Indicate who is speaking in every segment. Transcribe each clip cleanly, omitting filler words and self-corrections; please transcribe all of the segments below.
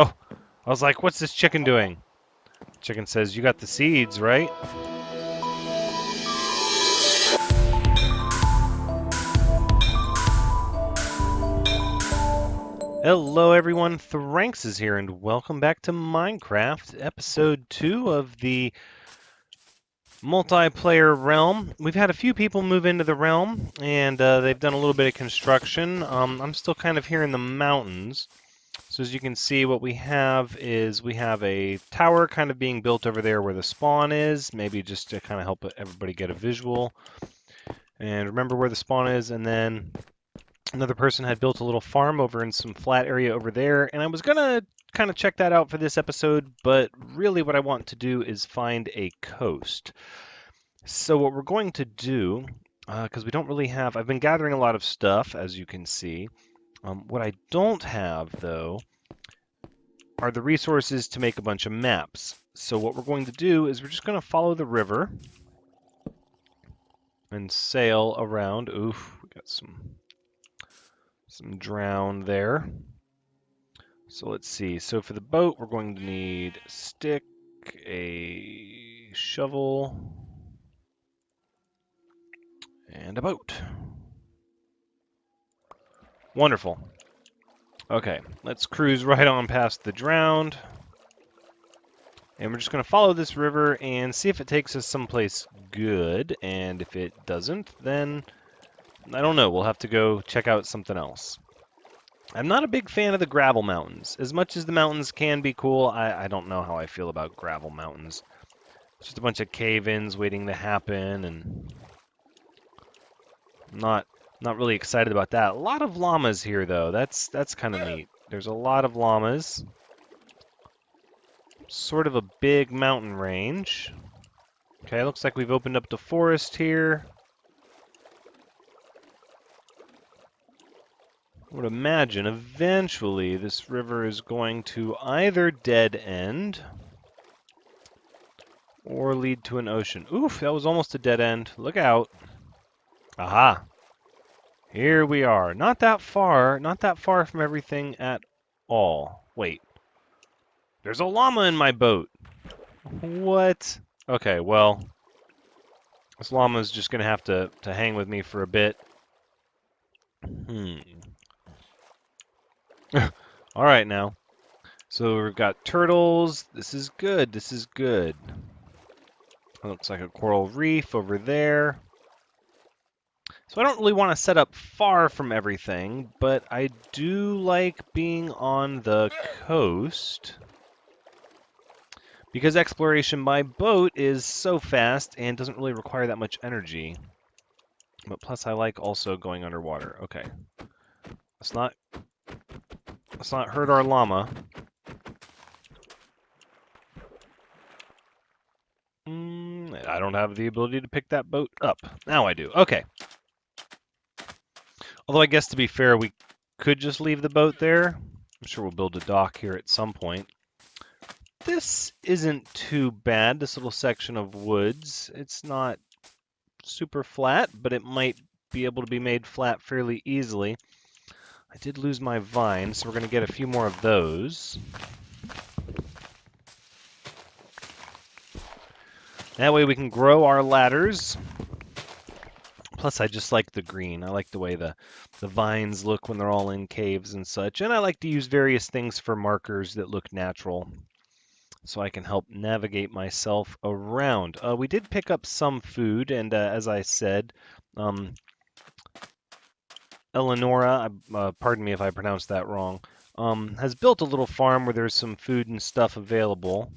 Speaker 1: Oh, I was like, what's this chicken doing? Chicken says, you got the seeds, right? Hello everyone, Thranxes here, and welcome back to Minecraft, episode 2 of the multiplayer realm. We've had a few people move into the realm, and they've done a little bit of construction. I'm still kind of here in the mountains. So as you can see, what we have is we have a tower kind of being built over there where the spawn is, maybe just to kind of help everybody get a visual. And remember where the spawn is, and then another person had built a little farm over in some flat area over there, and I was gonna kind of check that out for this episode, but really what I want to do is find a coast. So what we're going to do, because we don't really have, I've been gathering a lot of stuff, as you can see. What I don't have, though, are the resources to make a bunch of maps. So what we're going to do is we're just going to follow the river and sail around. Oof, we got some drown there. So let's see. So for the boat, we're going to need a stick, a shovel, and a boat. Wonderful. Okay, let's cruise right on past the drowned. And we're just going to follow this river and see if it takes us someplace good. And if it doesn't, then I don't know. We'll have to go check out something else. I'm not a big fan of the gravel mountains. As much as the mountains can be cool, I don't know how I feel about gravel mountains. It's just a bunch of cave-ins waiting to happen, and I'm not really excited about that. A lot of llamas here, though. That's kind of neat. There's a lot of llamas. Sort of a big mountain range. Okay, looks like we've opened up the forest here. I would imagine eventually this river is going to either dead end or lead to an ocean. Oof, that was almost a dead end. Look out. Aha. Here we are. Not that far from everything at all. Wait. There's a llama in my boat. What? Okay, well, this llama's just going to have to hang with me for a bit. All right now. So we've got turtles. This is good. This is good. Looks like a coral reef over there. So I don't really want to set up far from everything, but I do like being on the coast because exploration by boat is so fast and doesn't really require that much energy. But plus I like also going underwater. Okay. Let's not hurt our llama. I don't have the ability to pick that boat up. Now I do. Okay. Although I guess to be fair, we could just leave the boat there. I'm sure we'll build a dock here at some point. This isn't too bad, this little section of woods. It's not super flat, but it might be able to be made flat fairly easily. I did lose my vine, so we're going to get a few more of those. That way we can grow our ladders. Plus, I just like the green. I like the way the vines look when they're all in caves and such. And I like to use various things for markers that look natural, so I can help navigate myself around. We did pick up some food, and as I said, Eleonora, pardon me if I pronounced that wrong, has built a little farm where there's some food and stuff available.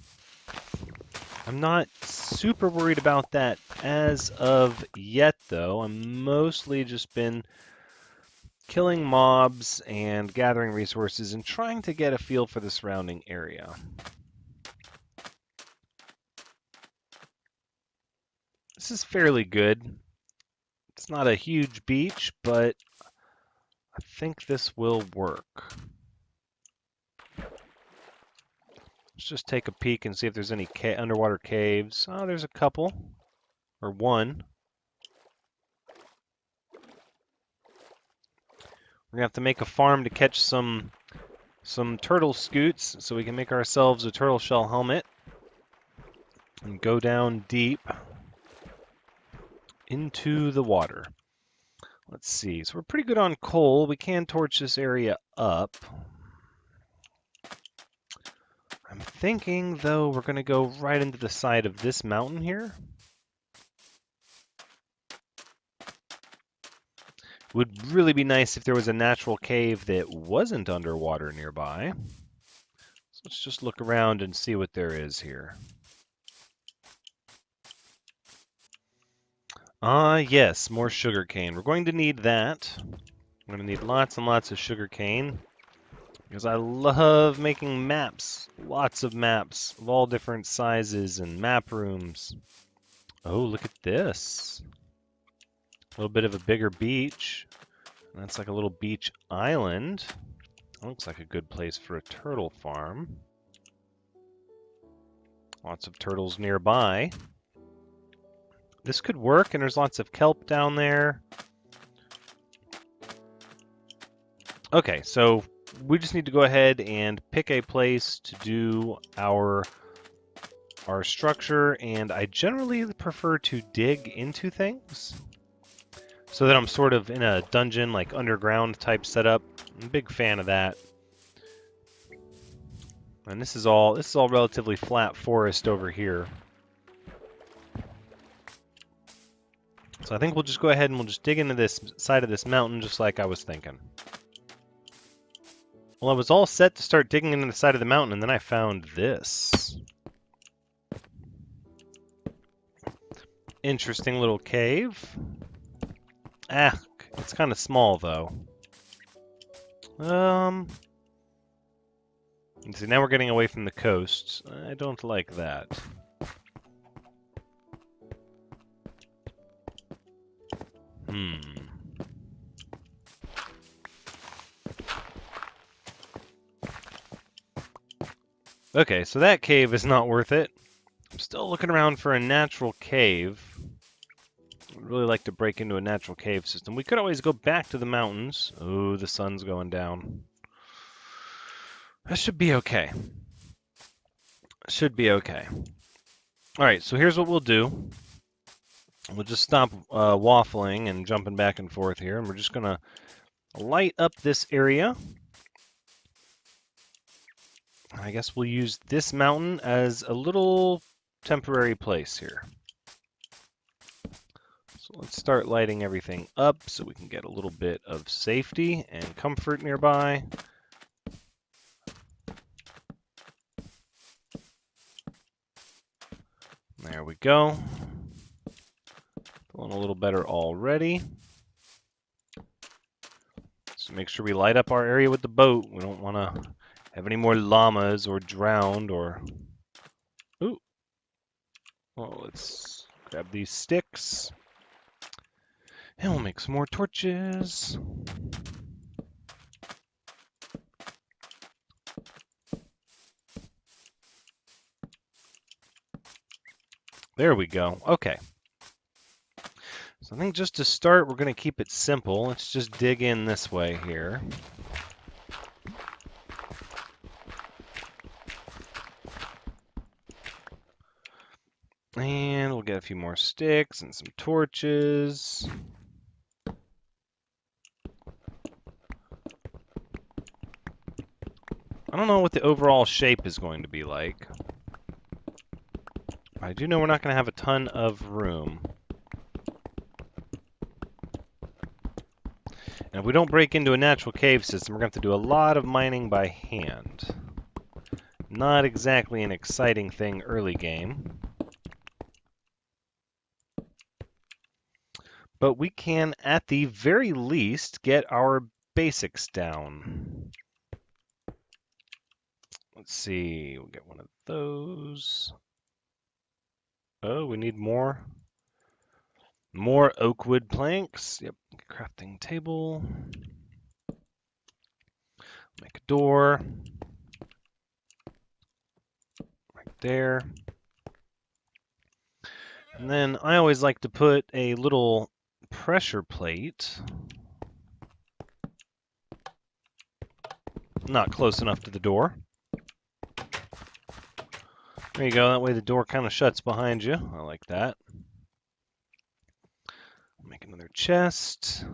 Speaker 1: I'm not super worried about that as of yet, though. I'm mostly just been killing mobs and gathering resources and trying to get a feel for the surrounding area. This is fairly good. It's not a huge beach, but I think this will work. Let's just take a peek and see if there's any underwater caves. Oh, there's a couple. Or one. We're going to have to make a farm to catch some some turtle scoots so we can make ourselves a turtle shell helmet and go down deep into the water. Let's see. So we're pretty good on coal. We can torch this area up. I'm thinking, though, we're going to go right into the side of this mountain here. Would really be nice if there was a natural cave that wasn't underwater nearby. So let's just look around and see what there is here. Yes, more sugarcane. We're going to need that. We're going to need lots and lots of sugarcane because I love making maps. Lots of maps of all different sizes and map rooms. Oh, look at this. A little bit of a bigger beach. That's like a little beach island. Looks like a good place for a turtle farm. Lots of turtles nearby. This could work, and there's lots of kelp down there. Okay, so we just need to go ahead and pick a place to do our structure, and I generally prefer to dig into things so that I'm sort of in a dungeon, like underground type setup. I'm a big fan of that. And this is all relatively flat forest over here. So I think we'll just go ahead and we'll just dig into this side of this mountain just like I was thinking. Well, I was all set to start digging into the side of the mountain, and then I found this. Interesting little cave. Ah, it's kind of small, though. See, now we're getting away from the coast. I don't like that. Okay, so that cave is not worth it. I'm still looking around for a natural cave. I'd really like to break into a natural cave system. We could always go back to the mountains. Oh, the sun's going down. That should be okay. Should be okay. Alright, so here's what we'll do. We'll just stop waffling and jumping back and forth here, and we're just going to light up this area. I guess we'll use this mountain as a little temporary place here. So let's start lighting everything up so we can get a little bit of safety and comfort nearby. There we go. Feeling a little better already. So make sure we light up our area with the boat. We don't want to have any more llamas or drowned or... Ooh. Well, let's grab these sticks. And we'll make some more torches. There we go. Okay. So I think just to start, we're going to keep it simple. Let's just dig in this way here. And we'll get a few more sticks and some torches. I don't know what the overall shape is going to be like. I do know we're not going to have a ton of room. And if we don't break into a natural cave system, we're going to have to do a lot of mining by hand. Not exactly an exciting thing early game. But we can, at the very least, get our basics down. Let's see, we'll get one of those. Oh, we need more. More oak wood planks. Yep, crafting table. Make a door. Right there. And then I always like to put a little pressure plate not close enough to the door. There you go. That way the door kind of shuts behind you. I like that. Make another chest.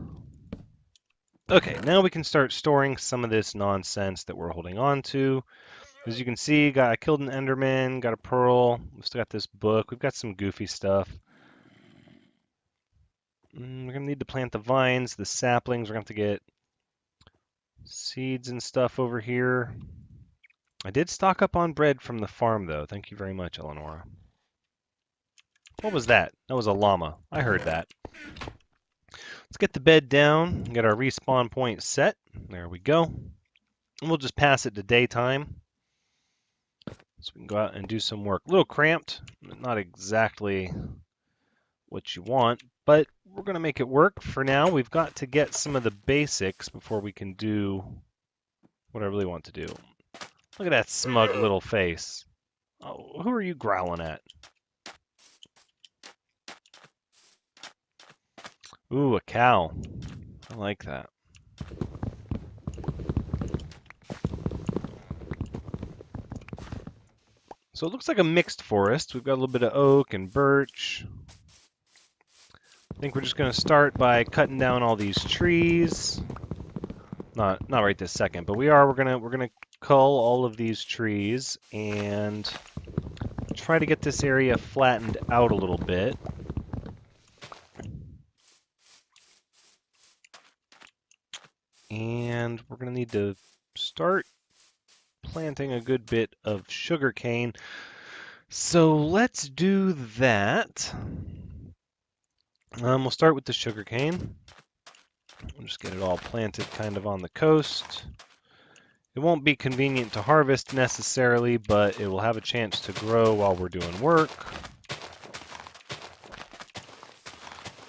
Speaker 1: Okay, now we can start storing some of this nonsense that we're holding on to. As you can see, I killed an Enderman, got a pearl. We've still got this book. We've got some goofy stuff. We're going to need to plant the vines, the saplings. We're going to have to get seeds and stuff over here. I did stock up on bread from the farm, though. Thank you very much, Eleonora. What was that? That was a llama. I heard that. Let's get the bed down, get our respawn point set. There we go. And we'll just pass it to daytime. So we can go out and do some work. A little cramped, not exactly what you want, but we're going to make it work. For now, we've got to get some of the basics before we can do what I really want to do. Look at that smug little face. Oh, who are you growling at? Ooh, a cow. I like that. So it looks like a mixed forest. We've got a little bit of oak and birch. I think we're just going to start by cutting down all these trees. Not right this second, but we're gonna cull all of these trees and try to get this area flattened out a little bit. And we're gonna need to start planting a good bit of sugarcane. So let's do that. We'll start with the sugarcane. We'll just get it all planted kind of on the coast. It won't be convenient to harvest necessarily, but it will have a chance to grow while we're doing work.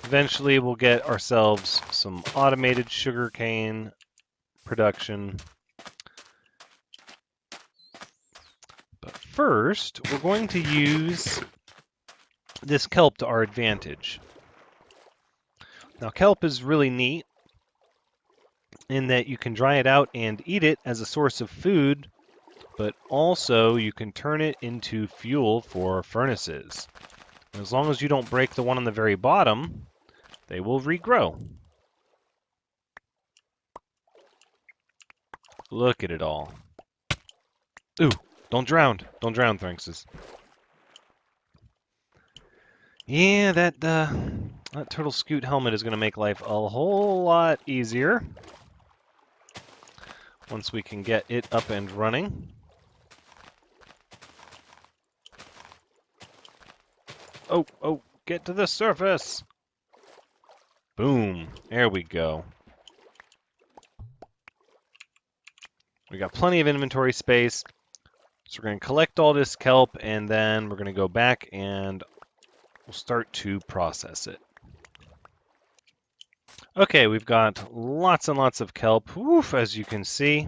Speaker 1: Eventually, we'll get ourselves some automated sugarcane production. But first, we're going to use this kelp to our advantage. Now, kelp is really neat in that you can dry it out and eat it as a source of food, but also you can turn it into fuel for furnaces. And as long as you don't break the one on the very bottom, they will regrow. Look at it all. Ooh, don't drown. Don't drown, Thranxes. Yeah, that turtle scoot helmet is going to make life a whole lot easier once we can get it up and running. Oh, get to the surface! Boom, there we go. We got plenty of inventory space, so we're going to collect all this kelp, and then we're going to go back and we'll start to process it. Okay, we've got lots and lots of kelp, woof, as you can see,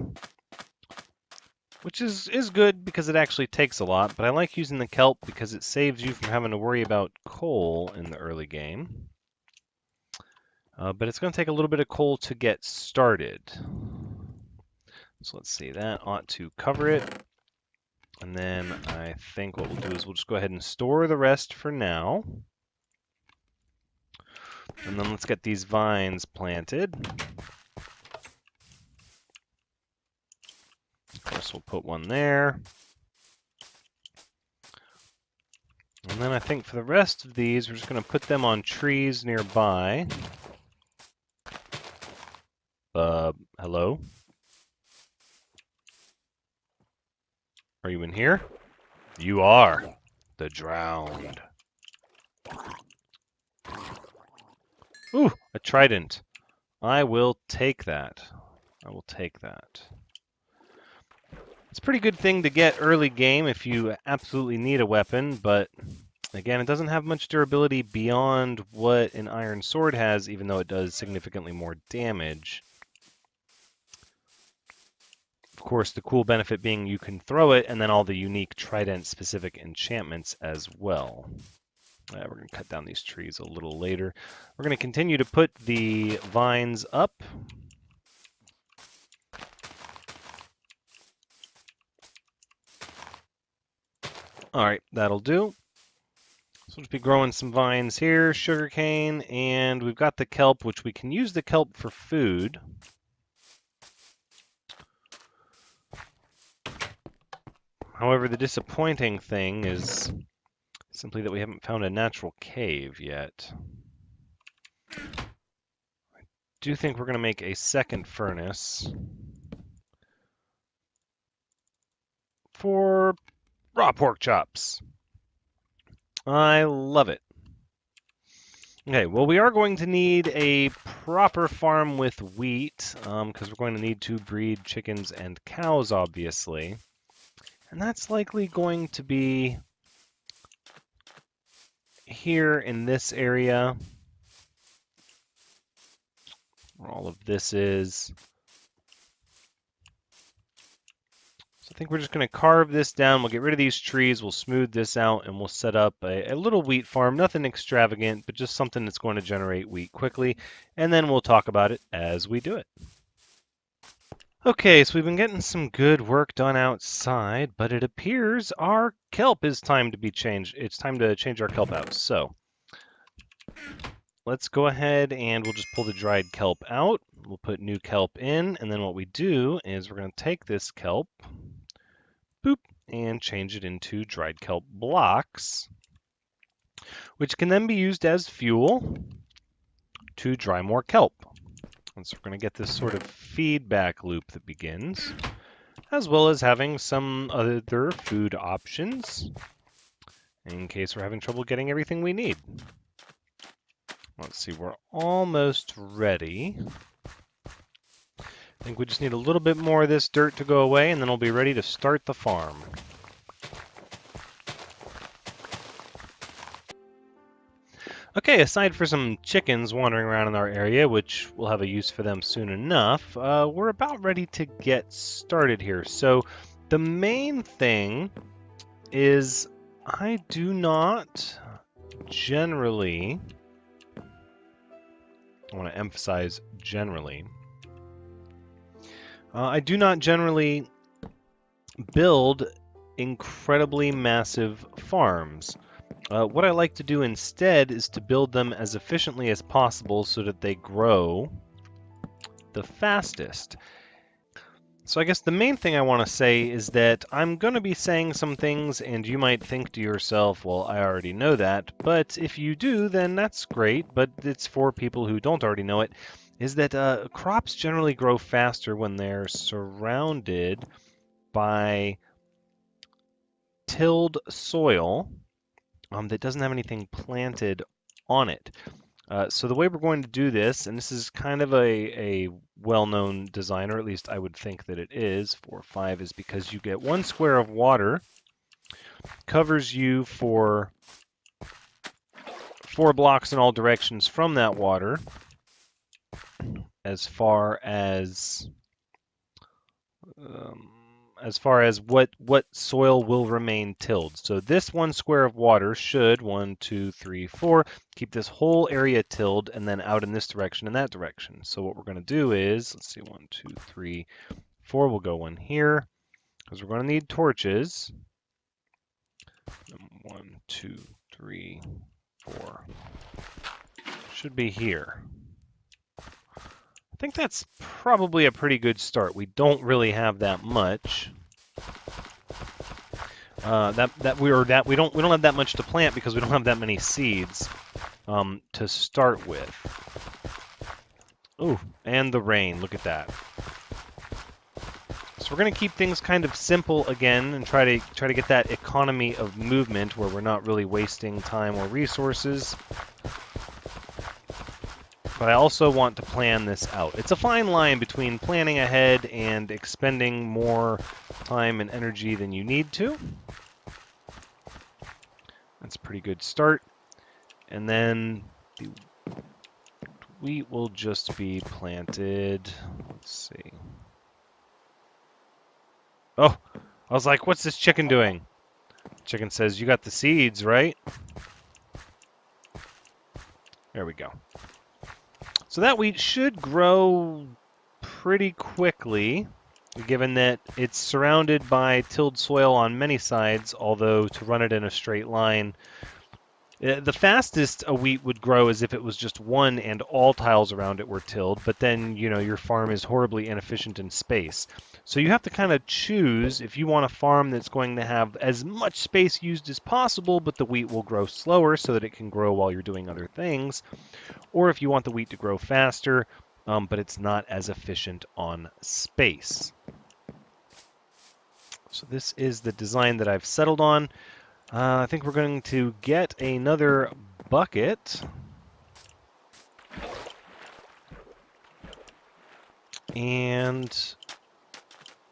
Speaker 1: which is good because it actually takes a lot, but I like using the kelp because it saves you from having to worry about coal in the early game. But it's going to take a little bit of coal to get started. So let's see, that ought to cover it. And then I think what we'll do is we'll just go ahead and store the rest for now. And then let's get these vines planted. Of course, we'll put one there. And then I think for the rest of these, we're just going to put them on trees nearby. Hello? Are you in here? You are. The drowned. Ooh, a trident. I will take that. I will take that. It's a pretty good thing to get early game if you absolutely need a weapon, but again, it doesn't have much durability beyond what an iron sword has, even though it does significantly more damage. Of course, the cool benefit being you can throw it, and then all the unique trident-specific enchantments as well. We're going to cut down these trees a little later. We're going to continue to put the vines up. All right, that'll do. So we'll just be growing some vines here, sugarcane, and we've got the kelp, which we can use the kelp for food. However, the disappointing thing is simply that we haven't found a natural cave yet. I do think we're going to make a second furnace for raw pork chops. I love it. Okay, well, we are going to need a proper farm with wheat, because we're going to need to breed chickens and cows, obviously. And that's likely going to be here in this area, where all of this is. So I think we're just going to carve this down. We'll get rid of these trees. We'll smooth this out, and we'll set up a little wheat farm. Nothing extravagant, but just something that's going to generate wheat quickly. And then we'll talk about it as we do it. Okay, so we've been getting some good work done outside, but it appears our kelp is time to be changed. It's time to change our kelp out. So let's go ahead and we'll just pull the dried kelp out. We'll put new kelp in, and then what we do is we're going to take this kelp, boop, and change it into dried kelp blocks, which can then be used as fuel to dry more kelp. And so we're going to get this sort of feedback loop that begins, as well as having some other food options in case we're having trouble getting everything we need. Let's see, we're almost ready. I think we just need a little bit more of this dirt to go away, and then we'll be ready to start the farm. Okay, aside for some chickens wandering around in our area, which we'll have a use for them soon enough, we're about ready to get started here. So the main thing is I do not generally, I want to emphasize generally, I do not generally build incredibly massive farms. What I like to do instead is to build them as efficiently as possible so that they grow the fastest. So I guess the main thing I want to say is that I'm going to be saying some things and you might think to yourself, well, I already know that. But if you do, then that's great. But it's for people who don't already know it, is that crops generally grow faster when they're surrounded by tilled soil that doesn't have anything planted on it. So the way we're going to do this, and this is kind of a well-known design, or at least I would think that it is, 4, 5, is because you get 1 square of water, covers you for 4 blocks in all directions from that water, as far as what soil will remain tilled. So this 1 square of water should 1, 2, 3, 4 keep this whole area tilled, and then out in this direction and that direction. So what we're going to do is, let's see, 1, 2, 3, 4. We'll go 1 here because we're going to need torches. 1, 2, 3, 4 should be here. I think that's probably a pretty good start. We don't really have that much. We don't have that much to plant because we don't have that many seeds to start with. Ooh, and the rain. Look at that. So we're going to keep things kind of simple again and try to get that economy of movement where we're not really wasting time or resources. But I also want to plan this out. It's a fine line between planning ahead and expending more time and energy than you need to. That's a pretty good start. And then the wheat will just be planted. Let's see. Oh, I was like, what's this chicken doing? Chicken says, you got the seeds, right? There we go. So that wheat should grow pretty quickly. given that it's surrounded by tilled soil on many sides, although to run it in a straight line, the fastest a wheat would grow is if it was just one and all tiles around it were tilled, but then, your farm is horribly inefficient in space. So you have to kind of choose if you want a farm that's going to have as much space used as possible, but the wheat will grow slower so that it can grow while you're doing other things, or if you want the wheat to grow faster, but it's not as efficient on space. So this is the design that I've settled on. I think we're going to get another bucket. And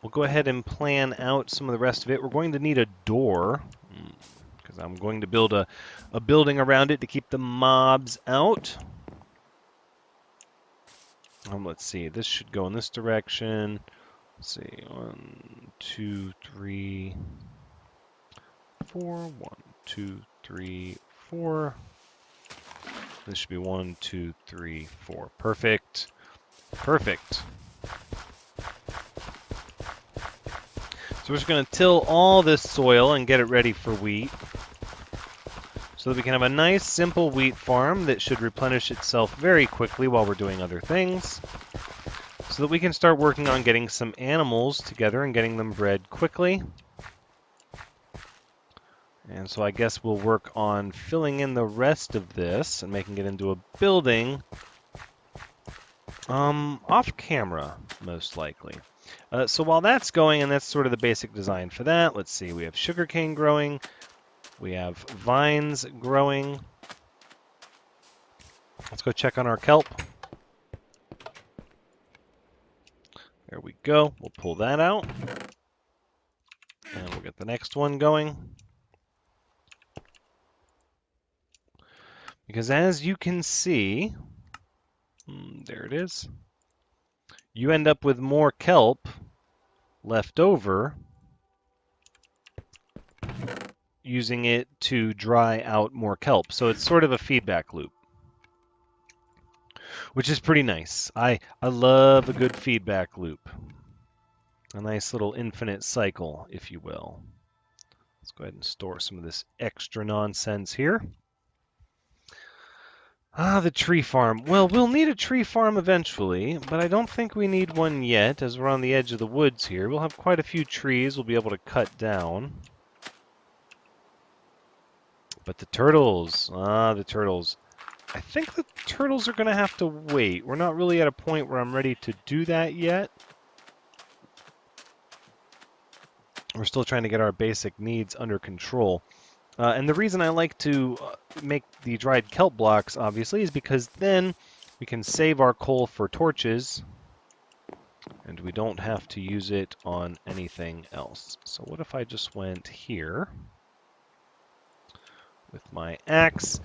Speaker 1: we'll go ahead and plan out some of the rest of it. We're going to need a door, because I'm going to build a building around it to keep the mobs out. Let's see, this should go in this direction. Let's see, 1, 2, 3, 4. 1, 2, 3, 4. This should be 1, 2, 3, 4. Perfect. Perfect. So we're just going to till all this soil and get it ready for wheat, so that we can have a nice, simple wheat farm that should replenish itself very quickly while we're doing other things, so that we can start working on getting some animals together and getting them bred quickly. And so I guess we'll work on filling in the rest of this and making it into a building off camera, most likely. So while that's going, and that's sort of the basic design for that, let's see, we have sugarcane growing, we have vines growing. Let's go check on our kelp. There we go. We'll pull that out. And we'll get the next one going. Because as you can see, there it is, you end up with more kelp left over, using it to dry out more kelp. So it's sort of a feedback loop, which is pretty nice. I love a good feedback loop. A nice little infinite cycle, if you will. Let's go ahead and store some of this extra nonsense here. The tree farm. Well, we'll need a tree farm eventually, but I don't think we need one yet, as we're on the edge of the woods here. We'll have quite a few trees we'll be able to cut down. But the turtles. The turtles. I think the turtles are going to have to wait. We're not really at a point where I'm ready to do that yet. We're still trying to get our basic needs under control. And the reason I like to make the dried kelp blocks, obviously, is because then we can save our coal for torches, and we don't have to use it on anything else. So what if I just went here with my axe?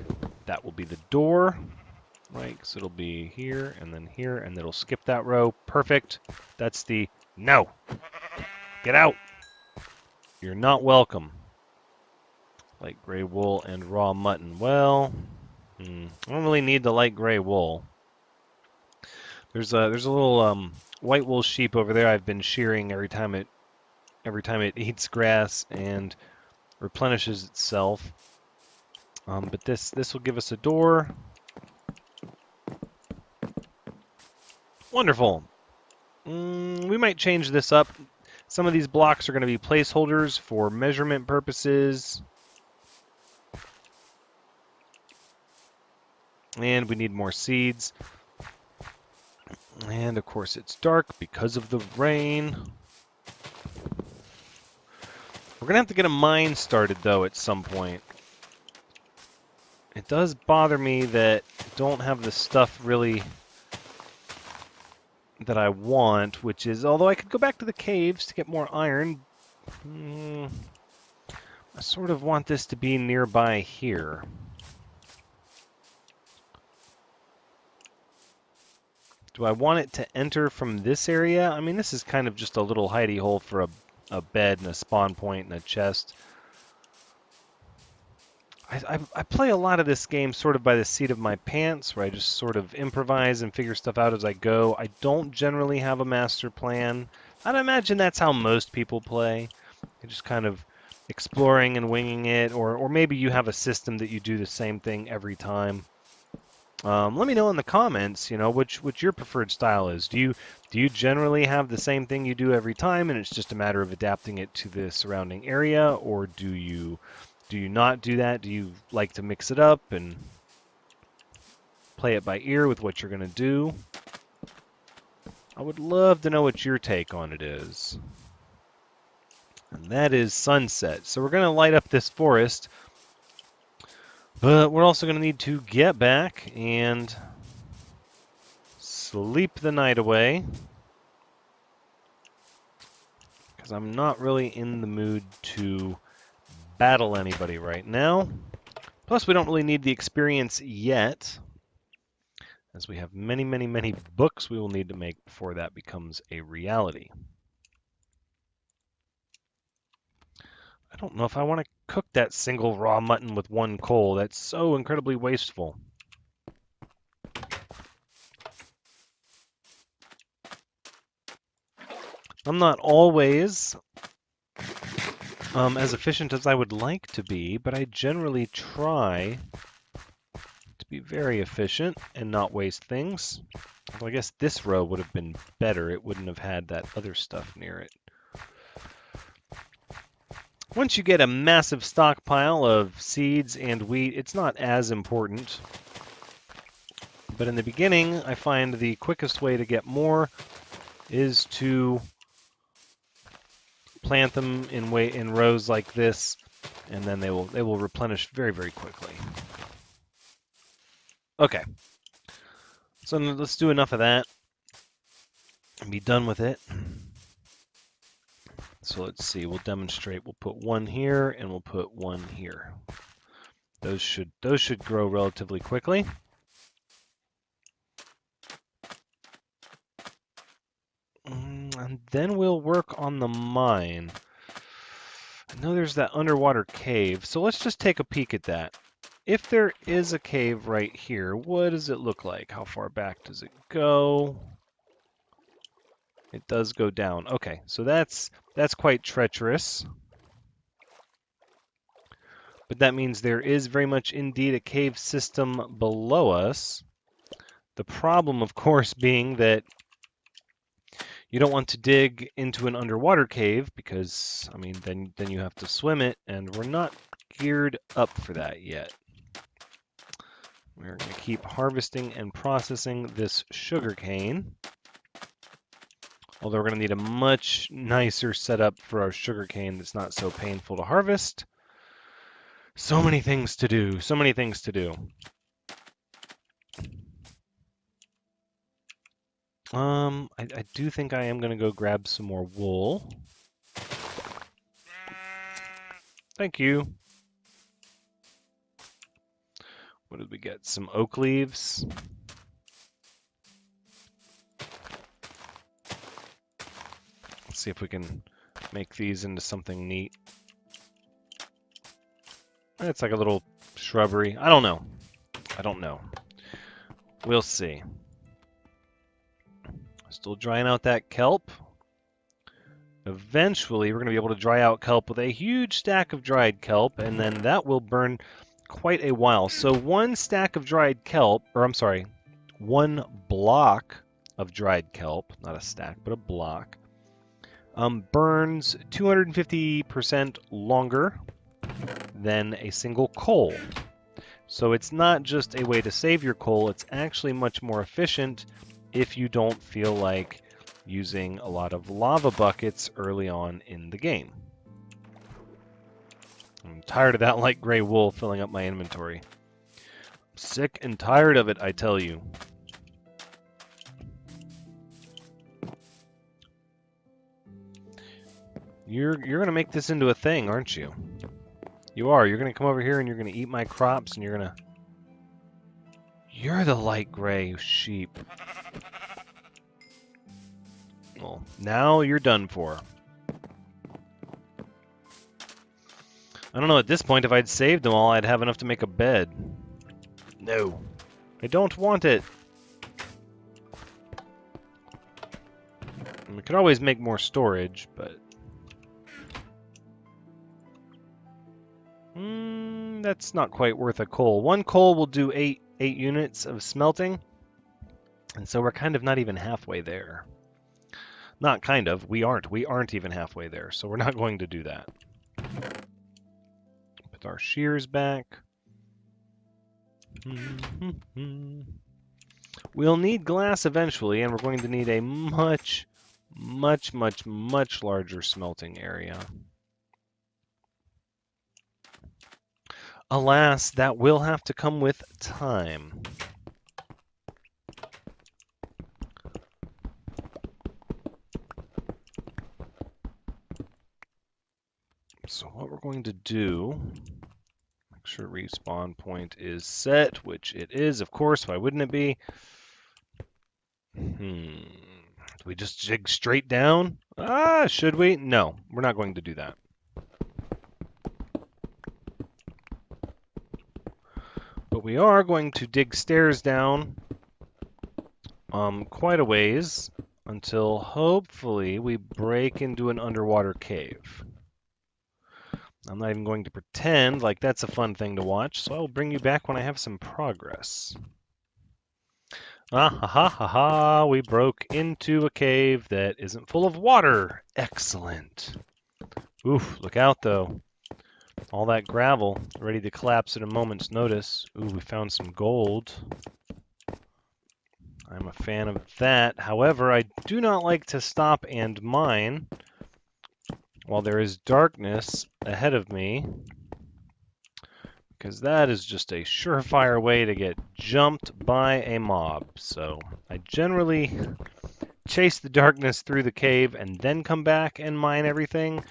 Speaker 1: That will be the door, right? Because it'll be here, and it'll skip that row. Perfect. That's the... No! Get out! You're not welcome. Light gray wool and raw mutton. Well, I don't really need the light gray wool. There's a little white wool sheep over there I've been shearing every time it eats grass and replenishes itself. But this will give us a door. Wonderful. We might change this up. Some of these blocks are going to be placeholders for measurement purposes. And we need more seeds. And of course it's dark because of the rain. We're going to have to get a mine started though at some point. It does bother me that I don't have the stuff really that I want, which is, although I could go back to the caves to get more iron, I sort of want this to be nearby here. Do I want it to enter from this area? I mean, this is kind of just a little hidey hole for a bed and a spawn point and a chest. I play a lot of this game sort of by the seat of my pants, where I just sort of improvise and figure stuff out as I go. I don't generally have a master plan. I'd imagine that's how most people play. You're just kind of exploring and winging it, or maybe you have a system that you do the same thing every time. Let me know in the comments, you know, which your preferred style is. Do you generally have the same thing you do every time, and it's just a matter of adapting it to the surrounding area, or do you not do that? Do you like to mix it up and play it by ear with what you're going to do? I would love to know what your take on it is. And that is sunset. So we're going to light up this forest, but we're also going to need to get back and sleep the night away, because I'm not really in the mood to battle anybody right now. Plus, we don't really need the experience yet, as we have many, many, many books we will need to make before that becomes a reality. I don't know if I want to cook that single raw mutton with one coal. That's so incredibly wasteful. I'm not always as efficient as I would like to be, but I generally try to be very efficient and not waste things. Well, I guess this row would have been better. It wouldn't have had that other stuff near it. Once you get a massive stockpile of seeds and wheat, it's not as important. But in the beginning, I find the quickest way to get more is to plant them in rows like this, and then they will replenish very, very quickly. Okay. So let's do enough of that and be done with it. So let's see, we'll demonstrate. We'll put one here and we'll put one here. Those should grow relatively quickly. And then we'll work on the mine. I know there's that underwater cave, so let's just take a peek at that. If there is a cave right here, what does it look like? How far back does it go? It does go down. Okay, so that's quite treacherous. But that means there is very much indeed a cave system below us. The problem, of course, being that you don't want to dig into an underwater cave because, I mean, then you have to swim it, and we're not geared up for that yet. We're going to keep harvesting and processing this sugarcane. Although we're going to need a much nicer setup for our sugarcane that's not so painful to harvest. So many things to do. So many things to do. I do think I am going to go grab some more wool. Thank you. What did we get? Some oak leaves. Let's see if we can make these into something neat. It's like a little shrubbery. I don't know. I don't know. We'll see. Still drying out that kelp. Eventually, we're going to be able to dry out kelp with a huge stack of dried kelp, and then that will burn quite a while. So one stack of dried kelp, or I'm sorry, one block of dried kelp, not a stack, but a block, burns 250% longer than a single coal. So it's not just a way to save your coal, it's actually much more efficient if you don't feel like using a lot of lava buckets early on in the game. I'm tired of that light gray wool filling up my inventory. I'm sick and tired of it, I tell you. You're going to make this into a thing, aren't you? You are. You're going to come over here and you're going to eat my crops and you're going to... You're the light gray sheep. Well, now you're done for. I don't know, at this point, if I'd saved them all, I'd have enough to make a bed. No. I don't want it. I'm We could always make more storage, but... that's not quite worth a coal. One coal will do 8 units of smelting, and so we're kind of not even halfway there. Not kind of, we aren't even halfway there, so we're not going to do that. Put our shears back. We'll need glass eventually, and we're going to need a much larger smelting area. Alas, that will have to come with time. So what we're going to do, make sure respawn point is set, which it is, of course. Why wouldn't it be? Do we just dig straight down? Should we? No, we're not going to do that. But we are going to dig stairs down quite a ways until hopefully we break into an underwater cave. I'm not even going to pretend like that's a fun thing to watch, so I will bring you back when I have some progress. We broke into a cave that isn't full of water. Excellent. Oof, look out though. All that gravel, ready to collapse at a moment's notice. Ooh, we found some gold. I'm a fan of that. However, I do not like to stop and mine while there is darkness ahead of me, because that is just a surefire way to get jumped by a mob. So I generally chase the darkness through the cave and then come back and mine everything,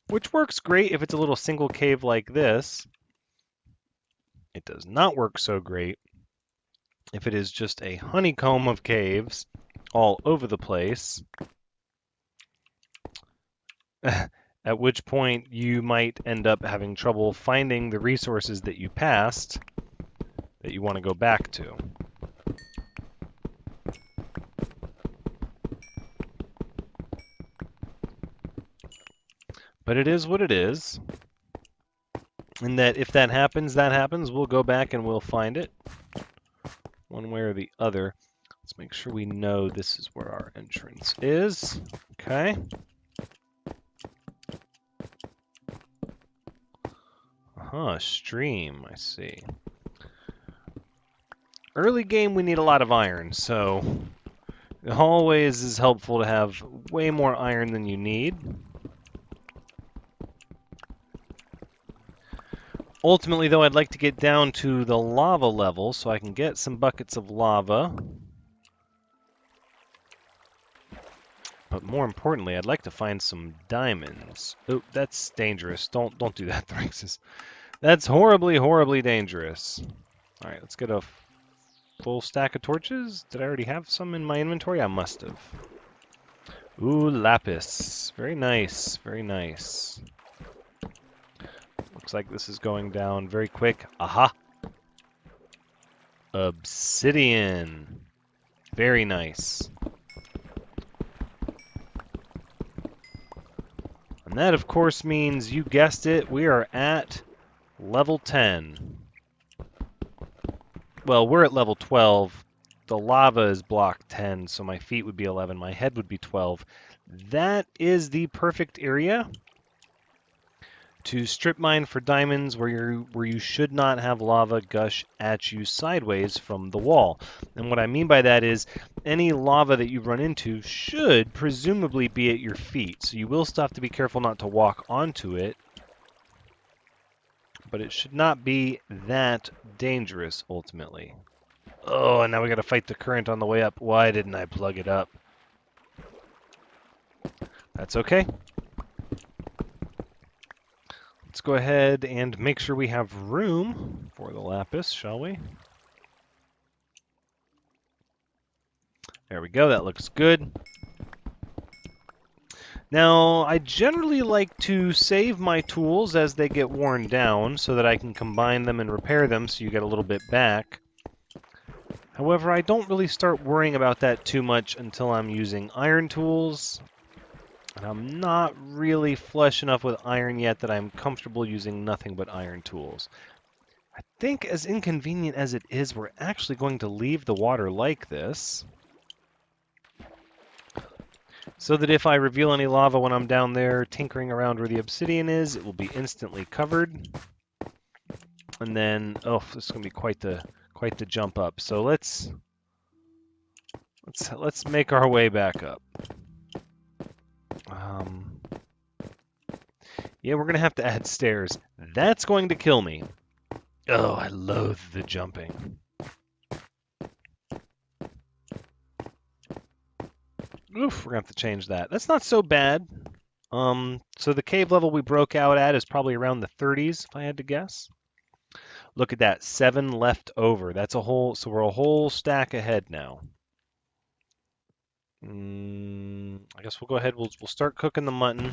Speaker 1: which works great if it's a little single cave like this. It does not work so great if it is just a honeycomb of caves all over the place. At which point you might end up having trouble finding the resources that you passed that you want to go back to. But it is what it is. And that if that happens, we'll go back and we'll find it. One way or the other. Let's make sure we know this is where our entrance is. Okay. Stream, I see. Early game, we need a lot of iron, so it always is helpful to have way more iron than you need. Ultimately, though, I'd like to get down to the lava level so I can get some buckets of lava. But more importantly, I'd like to find some diamonds. Oh, that's dangerous. Don't do that, Thranxes. That's horribly dangerous. All right, let's get a full stack of torches. Did I already have some in my inventory? I must have. Ooh, lapis. Very nice, very nice. Looks like this is going down very quick. Aha! Obsidian. Very nice. And that, of course, means, you guessed it, we are at level 10. Well, we're at level 12. The lava is block 10, so my feet would be 11. My head would be 12. That is the perfect area to strip mine for diamonds where you should not have lava gush at you sideways from the wall. And what I mean by that is any lava that you run into should presumably be at your feet. So you will still have to be careful not to walk onto it, but it should not be that dangerous ultimately. Oh, and now we got to fight the current on the way up. Why didn't I plug it up? That's okay. Let's go ahead and make sure we have room for the lapis, shall we? There we go, that looks good. Now, I generally like to save my tools as they get worn down so that I can combine them and repair them so you get a little bit back. However, I don't really start worrying about that too much until I'm using iron tools. And I'm not really flush enough with iron yet that I'm comfortable using nothing but iron tools. I think as inconvenient as it is, we're actually going to leave the water like this, so that if I reveal any lava when I'm down there tinkering around where the obsidian is, it will be instantly covered. And then, oh, this is going to be quite the jump up. So let's make our way back up. Yeah, we're going to have to add stairs. That's going to kill me. Oh, I loathe the jumping. Oof, we're going to have to change that. That's not so bad. So the cave level we broke out at is probably around the 30s, if I had to guess. Look at that, 7 left over. That's a whole, so we're a whole stack ahead now. I guess we'll go ahead, we'll start cooking the mutton.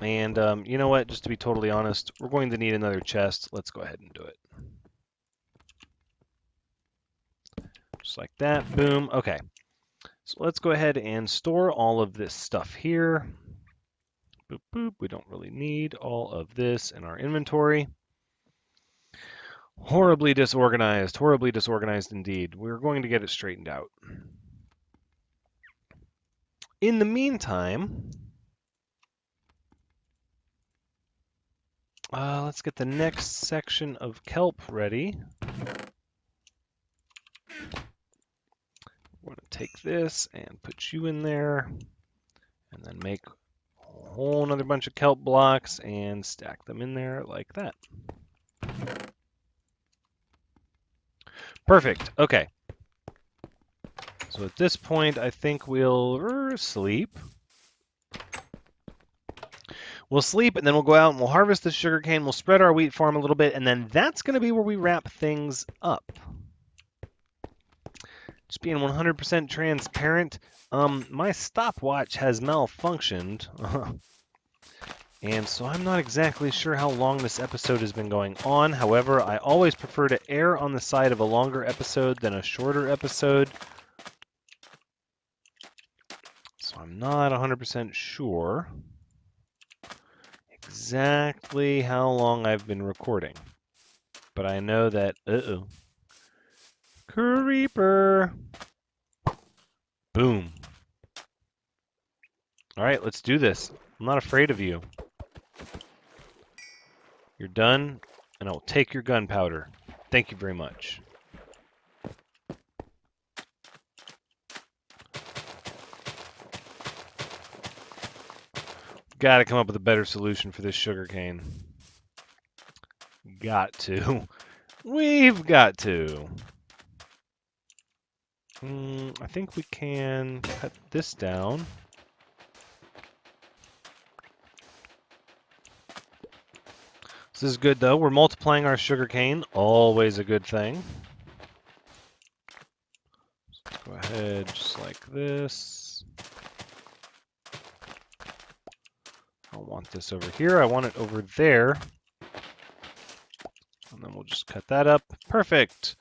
Speaker 1: And you know what, just to be totally honest, we're going to need another chest. Let's go ahead and do it. Just like that, boom, okay. So let's go ahead and store all of this stuff here. Boop, boop, we don't really need all of this in our inventory. Horribly disorganized indeed. We're going to get it straightened out. In the meantime, let's get the next section of kelp ready. We're going to take this and put you in there, and then make a whole other bunch of kelp blocks and stack them in there like that. Perfect. Okay. So at this point, I think we'll sleep. We'll sleep, and then we'll go out and we'll harvest the sugarcane. We'll spread our wheat farm a little bit, and then that's going to be where we wrap things up. Just being 100% transparent, my stopwatch has malfunctioned. And so I'm not exactly sure how long this episode has been going on. However, I always prefer to err on the side of a longer episode than a shorter episode. So I'm not 100% sure exactly how long I've been recording. But I know that, creeper! Boom. Alright, let's do this. I'm not afraid of you. You're done, and I'll take your gunpowder. Thank you very much. Got to come up with a better solution for this sugarcane. Got to. We've got to. I think we can cut this down. This is good, though. We're multiplying our sugarcane. Always a good thing. Let's go ahead just like this. I don't want this over here. I want it over there. And then we'll just cut that up. Perfect.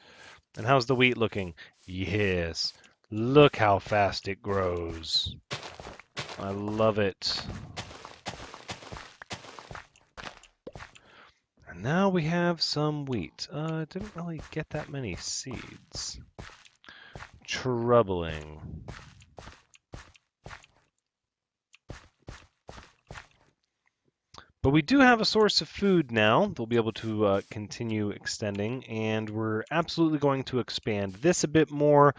Speaker 1: And how's the wheat looking? Yes. Look how fast it grows. I love it. And now we have some wheat. Didn't really get that many seeds. Troubling. But we do have a source of food now. They'll be able to continue extending, and we're absolutely going to expand this a bit more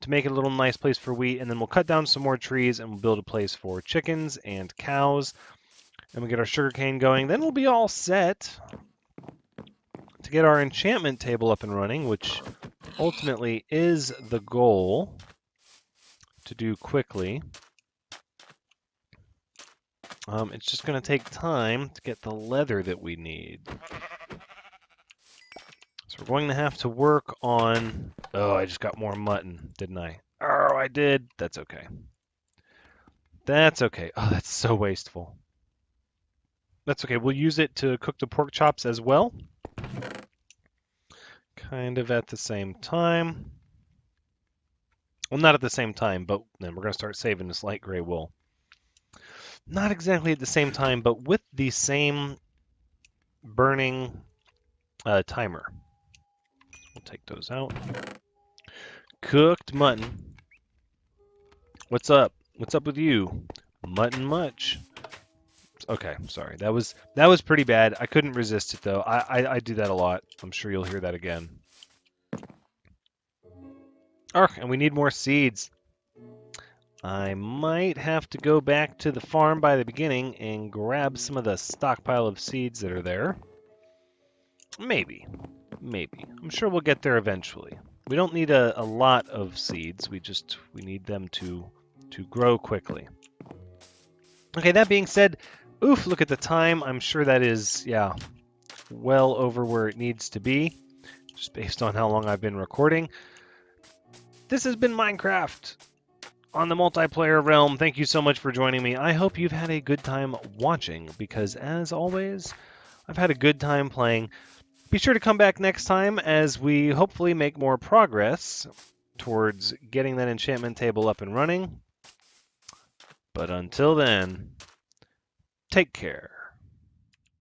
Speaker 1: to make it a little nice place for wheat, and then we'll cut down some more trees and we'll build a place for chickens and cows, and we'll get our sugarcane going. Then we'll be all set to get our enchantment table up and running, which ultimately is the goal to do quickly. It's just going to take time to get the leather that we need. So we're going to have to work on... Oh, I just got more mutton, didn't I? Oh, I did. That's okay. That's okay. Oh, that's so wasteful. That's okay. We'll use it to cook the pork chops as well. kind of at the same time. Well, not at the same time, but then we're going to start saving this light gray wool. Not exactly at the same time, but with the same burning timer. We'll take those out. Cooked mutton. What's up? What's up with you? Mutton much. Okay, sorry. That was pretty bad. I couldn't resist it though. I do that a lot. I'm sure you'll hear that again. Oh, and we need more seeds. I might have to go back to the farm by the beginning and grab some of the stockpile of seeds that are there. Maybe. Maybe. I'm sure we'll get there eventually. We don't need a lot of seeds. We need them to grow quickly. Okay, that being said, oof, look at the time. I'm sure that is, yeah, well over where it needs to be, just based on how long I've been recording. This has been Minecraft on the multiplayer realm. Thank you so much for joining me. I hope you've had a good time watching, because as always, I've had a good time playing. Be sure to come back next time as we hopefully make more progress towards getting that enchantment table up and running. But until then, take care.